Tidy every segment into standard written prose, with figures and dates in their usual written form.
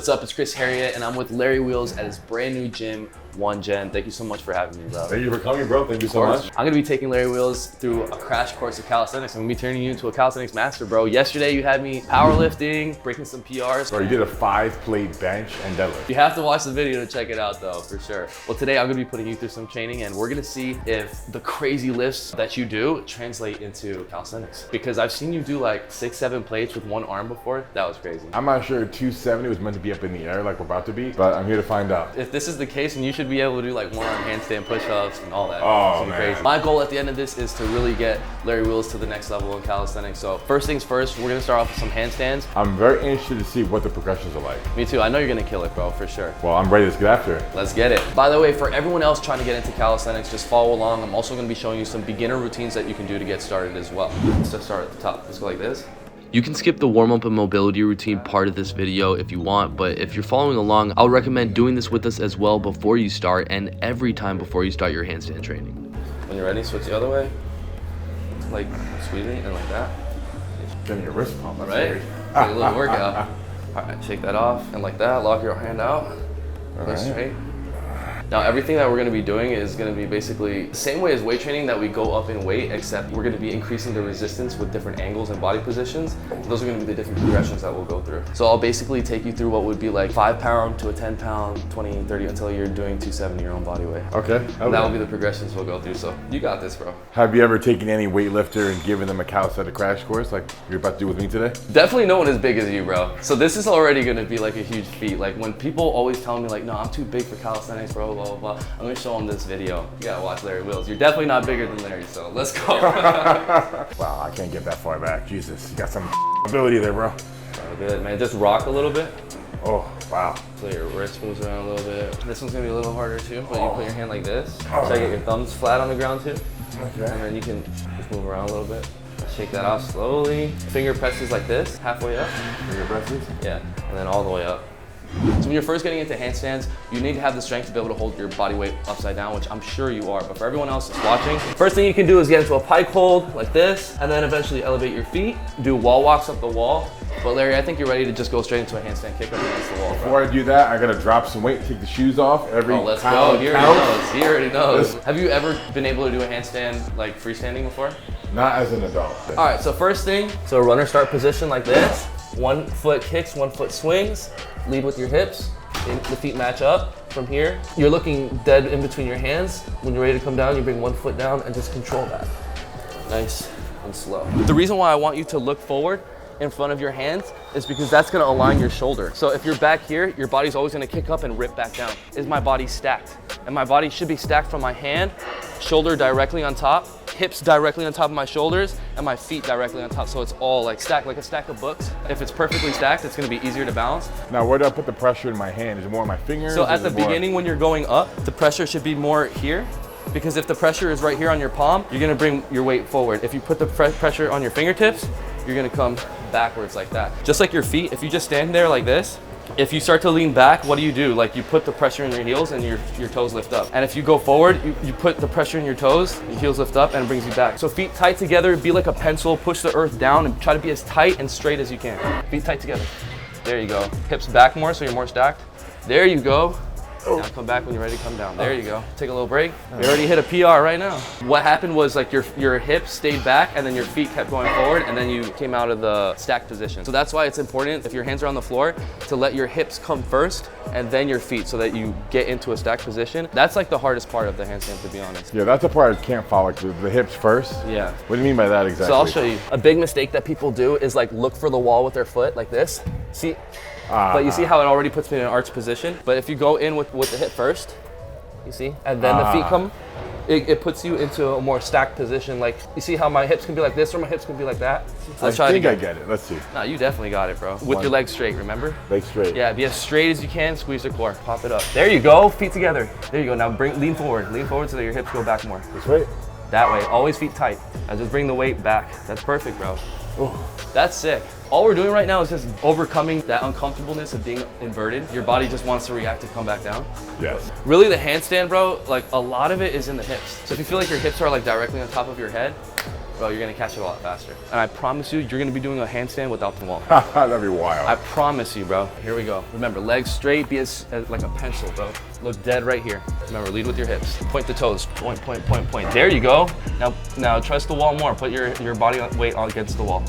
What's up, it's Chris Heria, and I'm with Larry Wheels at his brand new gym, One Gen. Thank you so much for having me, bro. Thank you for coming, bro. Thank you so much. I'm gonna be taking Larry Wheels through a crash course of calisthenics. I'm gonna be turning you into a calisthenics master, bro. Yesterday, you had me powerlifting, breaking some PRs. Bro, you did a 5-plate bench and deadlift. You have to watch the video to check it out, though, for sure. Well, today I'm gonna be putting you through some training, and we're gonna see if the crazy lifts that you do translate into calisthenics. Because I've seen you do like 6-7 plates with one arm before. That was crazy. I'm not sure 270 was meant to be up in the air like we're about to be, but I'm here to find out. If this is the case, then you should be able to do like one arm handstand push-ups and all that. Oh, man. Crazy. My goal at the end of this is to really get Larry Wheels to the next level in calisthenics. So first things first, we're gonna start off with some handstands. I'm very interested to see what the progressions are like. Me too, I know you're gonna kill it, bro, for sure. Well, I'm ready to get after it. Let's get it. By the way, for everyone else trying to get into calisthenics, just follow along. I'm also gonna be showing you some beginner routines that you can do to get started as well. Let's just start at the top. Let's go like this. You can skip the warm-up and mobility routine part of this video if you want, but if you're following along, I'll recommend doing this with us as well before you start and every time before you start your handstand training. When you're ready, switch the other way. Like squeezing and like that. Getting your wrist pump, right? Take a little workout. All right, shake that off and like that, lock your hand out. Go straight. Now everything that we're gonna be doing is gonna be basically the same way as weight training, that we go up in weight, except we're gonna be increasing the resistance with different angles and body positions. Those are gonna be the different progressions that we'll go through. So I'll basically take you through what would be like 5-pound to a 10-pound, 20, 30, until you're doing 270 your own body weight. Okay. And that will be the progressions we'll go through. So you got this, bro. Have you ever taken any weightlifter and given them a calisthenics crash course like you're about to do with me today? Definitely no one as big as you, bro. So this is already gonna be like a huge feat. Like when people always tell me like, no, I'm too big for calisthenics, bro, blah, blah, blah. I'm gonna show them this video. You gotta watch Larry Wheels. You're definitely not bigger than Larry, so let's go. Wow, I can't get that far back. Jesus, you got some ability there, bro. Oh, good, man. Just rock a little bit. Oh, wow. So your wrist moves around a little bit. This one's gonna be a little harder too, but you put your hand like this. Try to get your thumbs flat on the ground too. Okay. And then you can just move around a little bit. Shake that off slowly. Finger presses like this, halfway up. Finger presses? Yeah, and then all the way up. So when you're first getting into handstands, you need to have the strength to be able to hold your body weight upside down, which I'm sure you are. But for everyone else that's watching, first thing you can do is get into a pike hold like this, and then eventually elevate your feet, do wall walks up the wall. But Larry, I think you're ready to just go straight into a handstand kick up against the wall, bro. Before I do that, I gotta drop some weight, take the shoes off. Let's go. He already knows. He already knows. Have you ever been able to do a handstand like freestanding before? Not as an adult. All right, so first thing, so runner start position like this. 1 foot kicks, 1 foot swings. Lead with your hips. The feet match up from here. You're looking dead in between your hands. When you're ready to come down, you bring 1 foot down and just control that. Nice and slow. The reason why I want you to look forward in front of your hands is because that's gonna align your shoulder. So if you're back here, your body's always gonna kick up and rip back down. Is my body stacked? And my body should be stacked from my hand, shoulder directly on top, hips directly on top of my shoulders, and my feet directly on top. So it's all like stacked, like a stack of books. If it's perfectly stacked, it's gonna be easier to balance. Now, where do I put the pressure in my hand? Is it more on my fingers? So at the beginning, when you're going up, the pressure should be more here. Because if the pressure is right here on your palm, you're gonna bring your weight forward. If you put the pressure on your fingertips, you're gonna come backwards like that. Just like your feet, if you just stand there like this, if you start to lean back, what do? Like you put the pressure in your heels and your toes lift up. And if you go forward, you put the pressure in your toes, your heels lift up and it brings you back. So feet tight together, be like a pencil, push the earth down and try to be as tight and straight as you can. Feet tight together. There you go. Hips back more so you're more stacked. There you go. Now come back when you're ready to come down. There you go. Take a little break. You already hit a PR right now. What happened was like your hips stayed back and then your feet kept going forward and then you came out of the stacked position. So that's why it's important, if your hands are on the floor, to let your hips come first and then your feet so that you get into a stacked position. That's like the hardest part of the handstand, to be honest. Yeah, that's the part I can't follow, the hips first. Yeah. What do you mean by that exactly? So I'll show you. A big mistake that people do is like look for the wall with their foot like this. See? But you see how it already puts me in an arch position? But if you go in with the hip first, you see? And then the feet come, it puts you into a more stacked position. Like, you see how my hips can be like this or my hips can be like that? Let's try I think I get it. Let's see. No, you definitely got it, bro. With your legs straight, remember? Legs straight. Yeah, be as straight as you can, squeeze the core, pop it up. There you go, feet together. There you go, now lean forward so that your hips go back more. This way? That way, always feet tight. Now just bring the weight back. That's perfect, bro. Oh. That's sick. All we're doing right now is just overcoming that uncomfortableness of being inverted. Your body just wants to react to come back down. Yes. Really the handstand, bro, like a lot of it is in the hips. So if you feel like your hips are like directly on top of your head, bro, you're gonna catch it a lot faster. And I promise you, you're gonna be doing a handstand without the wall. That'd be wild. I promise you, bro. Here we go. Remember, legs straight, be as like a pencil, bro. Look dead right here. Remember, lead with your hips. Point the toes. Point, point, point, point. There you go. Now trust the wall more. Put your body weight against the wall.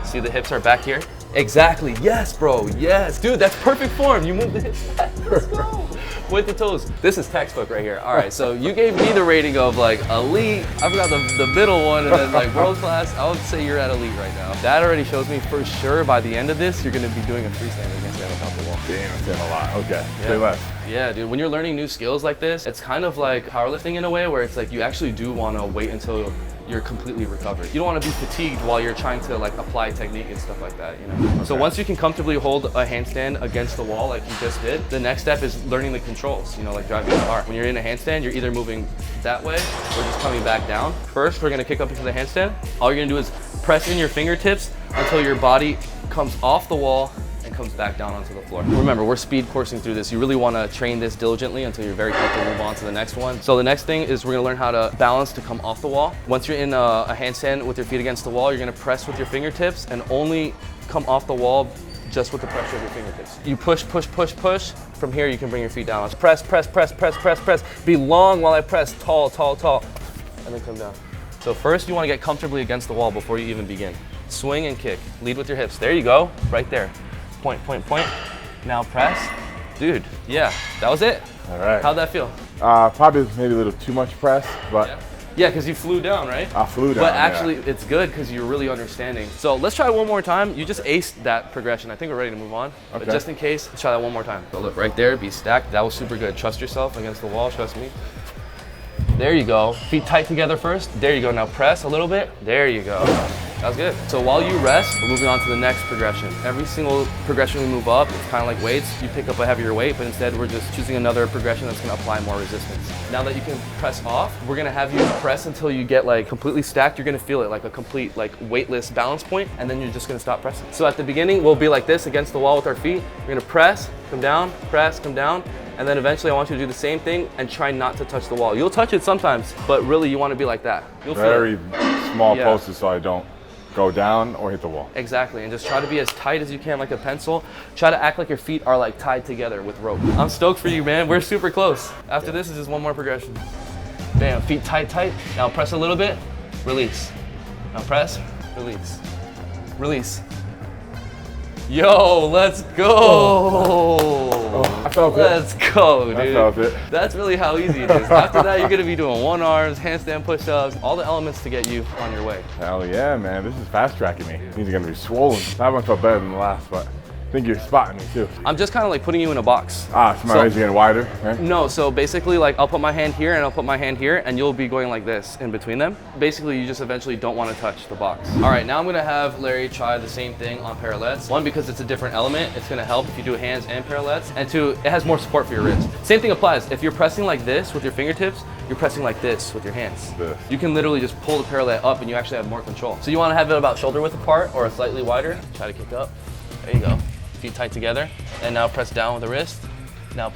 See the hips are back here? Exactly. Yes, bro. Yes. Dude, that's perfect form. You move the hips back. Let's go. Point the toes. This is textbook right here. All right, so you gave me the rating of like elite. I forgot the middle one, and then like world class. I would say you're at elite right now. That already shows me for sure by the end of this, you're gonna be doing a freestyle against that without the wall. Damn, I'm saying a lot. Okay, Yeah. say less. Yeah, dude, when you're learning new skills like this, it's kind of like powerlifting in a way where it's like you actually do want to wait until you're completely recovered. You don't want to be fatigued while you're trying to like apply technique and stuff like that, you know? Okay. So once you can comfortably hold a handstand against the wall like you just did, the next step is learning the controls, you know, like driving a car. When you're in a handstand, you're either moving that way or just coming back down. First, we're gonna kick up into the handstand. All you're gonna do is press in your fingertips until your body comes off the wall and comes back down onto the floor. Remember, we're speed coursing through this. You really wanna train this diligently until you're very comfortable to move on to the next one. So the next thing is we're gonna learn how to balance to come off the wall. Once you're in a handstand with your feet against the wall, you're gonna press with your fingertips and only come off the wall just with the pressure of your fingertips. You push, push, push, push. From here, you can bring your feet down. Press, press, press, press, press, press. Be long while I press, tall, tall, tall, and then come down. So first, you wanna get comfortably against the wall before you even begin. Swing and kick, lead with your hips. There you go, right there. Point, point, point. Now press. Dude, yeah, that was it. All right. How'd that feel? Probably maybe a little too much press, but Yeah, because you flew down, right? I flew down. But actually, it's good because you're really understanding. So let's try one more time. You just aced that progression. I think we're ready to move on. Okay. But just in case, let's try that one more time. So look, right there, be stacked. That was super good. Trust yourself against the wall, trust me. There you go. Feet tight together first. There you go. Now press a little bit. There you go. That was good. So while you rest, we're moving on to the next progression. Every single progression we move up, it's kind of like weights. You pick up a heavier weight, but instead we're just choosing another progression that's gonna apply more resistance. Now that you can press off, we're gonna have you press until you get like completely stacked. You're gonna feel it like a complete like weightless balance point, and then you're just gonna stop pressing. So at the beginning, we'll be like this against the wall with our feet. We're gonna press, come down, press, come down. And then eventually I want you to do the same thing and try not to touch the wall. You'll touch it sometimes, but really you wanna be like that. You'll feel very small Yeah. pulses so I don't go down or hit the wall. Exactly, and just try to be as tight as you can like a pencil. Try to act like your feet are like tied together with rope. I'm stoked for you, man. We're super close. After this is just one more progression. Bam, feet tight, tight. Now press a little bit, release. Now press, release, release. Yo, let's go. I felt it. Let's go, dude. I felt it. That's really how easy it is. After that, you're gonna be doing one arms, handstand push-ups, all the elements to get you on your way. Hell yeah, man. This is fast tracking me. These are gonna be swollen. That one felt better than the last, but I think you're spotting me too. I'm just kind of like putting you in a box. So my legs are getting wider, right? No, so basically like I'll put my hand here and I'll put my hand here and you'll be going like this in between them. Basically, you just eventually don't want to touch the box. All right, now I'm gonna have Larry try the same thing on parallettes. One, because it's a different element. It's gonna help if you do hands and parallettes. And two, it has more support for your wrist. Same thing applies. If you're pressing like this with your fingertips, you're pressing like this with your hands. This. You can literally just pull the parallette up and you actually have more control. So you wanna have it about shoulder width apart or slightly wider. Try to kick up. There you go. Feet tight together, and now press down with the wrist. Now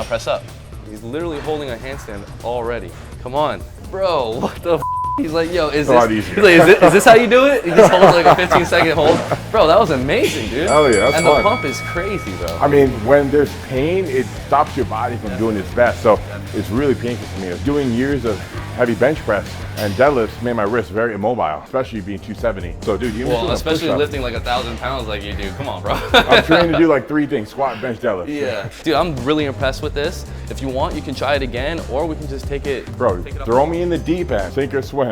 press up. He's literally holding a handstand already. Come on, bro. What the? He's like, yo, is this how you do it? He just holds like a 15-second hold. Bro, that was amazing, dude. Hell yeah, that's and fun. the pump is crazy, though. I mean, when there's pain, it stops your body from doing its best. So it's really painful for me. Doing years of heavy bench press and deadlifts made my wrist very immobile, especially being 270. So dude, you well, especially lifting like 1,000 pounds like you do. Come on, bro. I'm trying to do like 3 things: squat, bench, deadlift. Yeah, dude, I'm really impressed with this. If you want, you can try it again, or we can just take it. Bro, throw me in the deep end, sink or swim.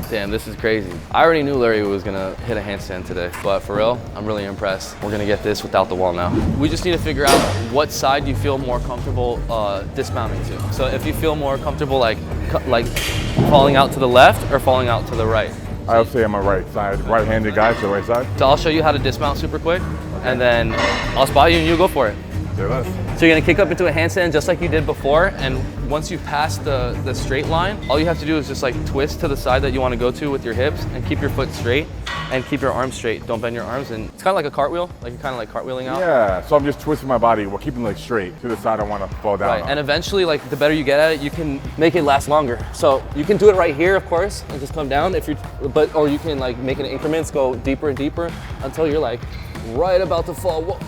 Damn, this is crazy. I already knew Larry was gonna hit a handstand today, but for real, I'm really impressed. We're gonna get this without the wall now. We just need to figure out what side you feel more comfortable dismounting to. So if you feel more comfortable like falling out to the left or falling out to the right. I would say I'm a right side, right-handed guy, so right side. So I'll show you how to dismount super quick, and then I'll spot you and you go for it. There it is. So you're gonna kick up into a handstand just like you did before, and once you pass the straight line, all you have to do is just like twist to the side that you wanna go to with your hips and keep your foot straight and keep your arms straight. Don't bend your arms, and it's kind of like a cartwheel, like you're kind of like cartwheeling out. Yeah, so I'm just twisting my body while keeping like straight to the side I want to fall down Right, on. and eventually, like the better you get at it, you can make it last longer. So you can do it right here, of course, and just come down if you, or you can like make it in increments, go deeper and deeper until you're like right about to fall, whoa,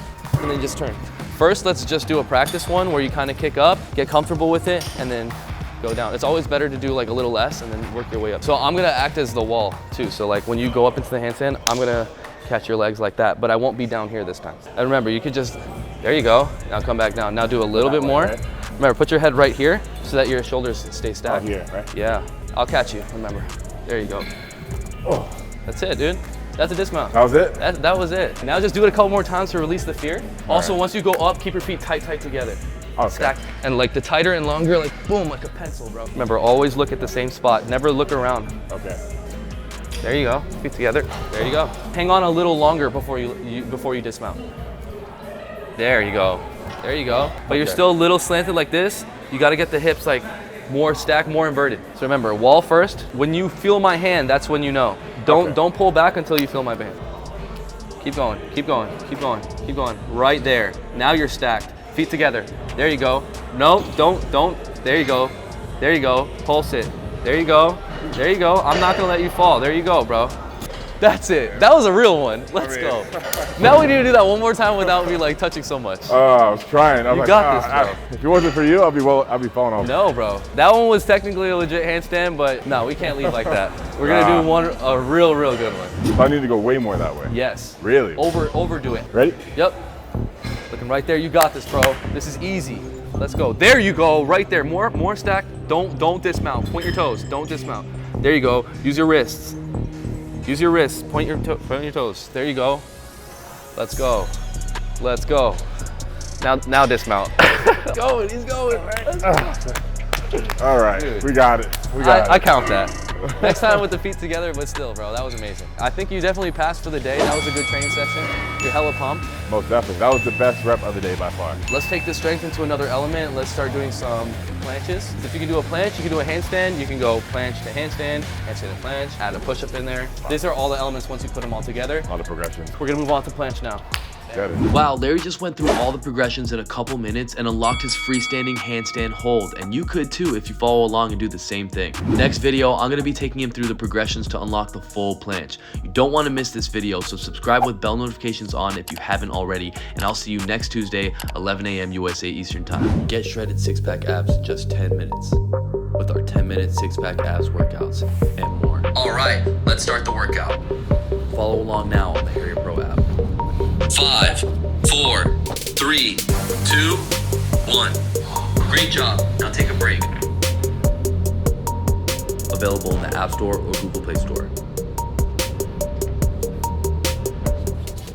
and then just turn. First, let's just do a practice one where you kind of kick up, get comfortable with it, and then go down. It's always better to do like a little less and then work your way up. So I'm gonna act as the wall too. So like when you go up into the handstand, I'm gonna catch your legs like that, but I won't be down here this time. And remember, you could just, there you go. Now come back down. Now do a little bit more. Right? Remember, put your head right here so that your shoulders stay stacked. Here, right? Yeah, I'll catch you, remember. There you go. Oh. That's it, dude. That's a dismount. That was it? That was it. Now just do it a couple more times to release the fear. Also, once you go up, keep your feet tight together. Okay. Stack, and like the tighter and longer, like boom, like a pencil, bro. Remember, always look at the same spot. Never look around. Okay. There you go. Feet together. There you go. Hang on a little longer before you dismount. There you go. There you go. But you're still a little slanted like this. You got to get the hips like more stacked, more inverted. So remember, wall first. When you feel my hand, that's when you know. Don't pull back until you feel my band. Keep going. Keep going. Keep going. Keep going. Right there. Now you're stacked. Feet together. There you go. No, don't. There you go. There you go. Pulse it. There you go. There you go. I'm not gonna let you fall. There you go, bro. That's it. That was a real one. Let's go. Now we need to do that one more time without me like touching so much. I was trying. I was You like, got this, bro. If it wasn't for you, I'd be falling off. No, bro. That one was technically a legit handstand, but no, we can't leave like that. We're gonna do a real good one. So I need to go way more that way. Yes. Really? Overdo it. Ready? Yep. Looking right there. You got this, bro. This is easy. Let's go. There you go. Right there. More stack. Don't dismount. Point your toes. Don't dismount. There you go. Use your wrists. Use your wrists. Point your toes. There you go. Let's go. Let's go. Now dismount. He's going. All right. Dude. We got it. I count that. Next time with the feet together, but still, bro, that was amazing. I think you definitely passed for the day. That was a good training session. You're hella pumped. Most definitely. That was the best rep of the day by far. Let's take this strength into another element. Let's start doing some planches. If you can do a planche, you can do a handstand. You can go planche to handstand to planche, add a push-up in there. These are all the elements once you put them all together. All the progressions. We're gonna move on to planche now. Wow, Larry just went through all the progressions in a couple minutes and unlocked his freestanding handstand hold, and you could too if you follow along and do the same thing. Next video, I'm going to be taking him through the progressions to unlock the full planche. You don't want to miss this video, so subscribe with bell notifications on if you haven't already, and I'll see you next Tuesday, 11 a.m. USA Eastern Time. Get shredded six-pack abs in just 10 minutes with our 10-minute six-pack abs workouts and more. All right, let's start the workout. Follow along now on the Heria Pro app. 5, 4, 3, 2, 1. Great job. Now take a break. Available in the App Store or Google Play Store.